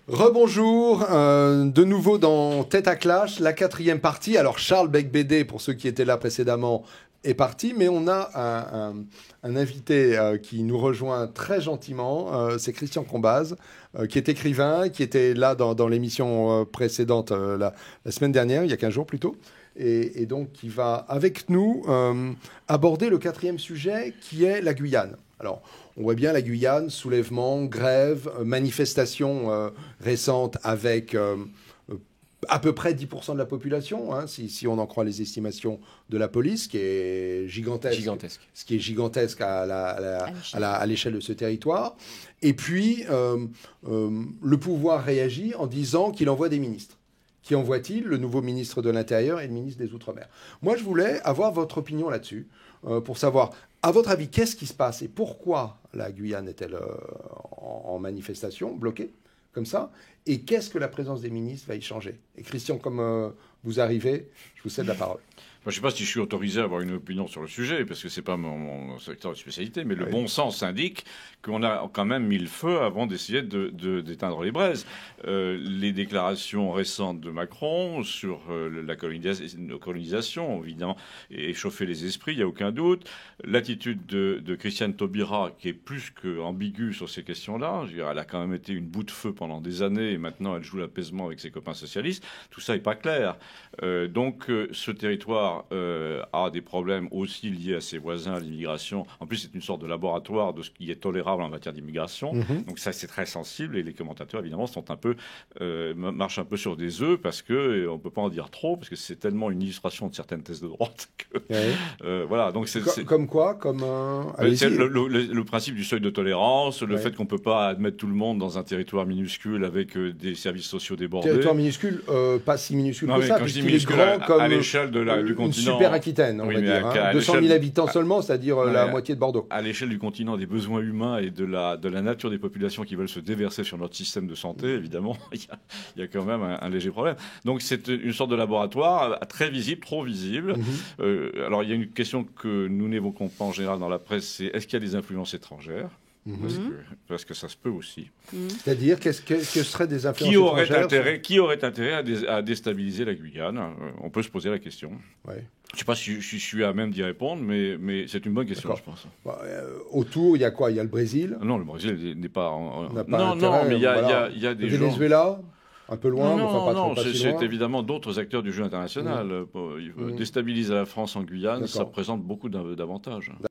Rebonjour, de nouveau dans Tête à Clash, la quatrième partie. Alors Charles Becbédé, pour ceux qui étaient là précédemment, est parti, mais on a un invité qui nous rejoint très gentiment, c'est Christian Combaz, qui est écrivain, qui était là dans l'émission précédente la semaine dernière, il y a 15 jours plutôt, et donc qui va avec nous aborder le quatrième sujet qui est la Guyane. Alors, on voit bien la Guyane, soulèvement, grève, manifestation récente avec à peu près 10% de la population, hein, si on en croit les estimations de la police, qui est gigantesque. Ce qui est gigantesque à l'échelle de ce territoire. Et puis, le pouvoir réagit en disant qu'il envoie des ministres. Qui envoie-t-il? Le nouveau ministre de l'Intérieur et le ministre des Outre-mer. Moi, je voulais avoir votre opinion là-dessus, pour savoir, à votre avis, qu'est-ce qui se passe et pourquoi la Guyane est-elle en manifestation, bloquée, comme ça? Et qu'est-ce que la présence des ministres va y changer? Et Christian, comme vous arrivez, je vous cède la parole. Je ne sais pas si je suis autorisé à avoir une opinion sur le sujet, parce que ce n'est pas mon secteur de spécialité, mais le bon sens indique qu'on a quand même mis le feu avant d'essayer d'éteindre les braises. Les déclarations récentes de Macron sur la colonisation, évidemment, et chauffer les esprits, il n'y a aucun doute. L'attitude de Christiane Taubira, qui est plus qu'ambiguë sur ces questions-là, je dirais, elle a quand même été une bout de feu pendant des années, et maintenant elle joue l'apaisement avec ses copains socialistes. Tout ça n'est pas clair. Donc ce territoire a des problèmes aussi liés à ses voisins, à l'immigration. En plus, c'est une sorte de laboratoire de ce qui est tolérable en matière d'immigration. Donc ça, c'est très sensible. Et les commentateurs, évidemment, sont un peu, marchent un peu sur des œufs parce que on peut pas en dire trop, parce que c'est tellement une illustration de certaines thèses de droite que voilà. Donc comme quoi, comme c'est le principe du seuil de tolérance, le fait qu'on peut pas admettre tout le monde dans un territoire minuscule avec des services sociaux débordés. Territoire minuscule, pas si minuscule que ça, quand je dis puisqu'il est minuscule, grand comme à l'échelle de du continent. Une super Aquitaine, on va dire. Hein. 200 000 habitants seulement, c'est-à-dire la moitié de Bordeaux. À l'échelle du continent, des besoins humains et de la nature des populations qui veulent se déverser sur notre système de santé, évidemment, il y a quand même un léger problème. Donc c'est une sorte de laboratoire très visible, trop visible. Alors il y a une question que nous n'évoquons pas en général dans la presse, c'est est-ce qu'il y a des influences étrangères? Parce que ça se peut aussi. C'est-à-dire, que seraient des influences étrangères? Qui aurait intérêt à déstabiliser la Guyane? On peut se poser la question. Ouais. Je ne sais pas si je suis à même d'y répondre, mais c'est une bonne question, je pense. Autour, il y a quoi? Il y a le Brésil? Non, le Brésil n'est pas... Non, mais il y a des gens... Le Venezuela? Un peu loin, c'est évidemment d'autres acteurs du jeu international. Déstabiliser la France en Guyane, ça présente beaucoup d'avantages.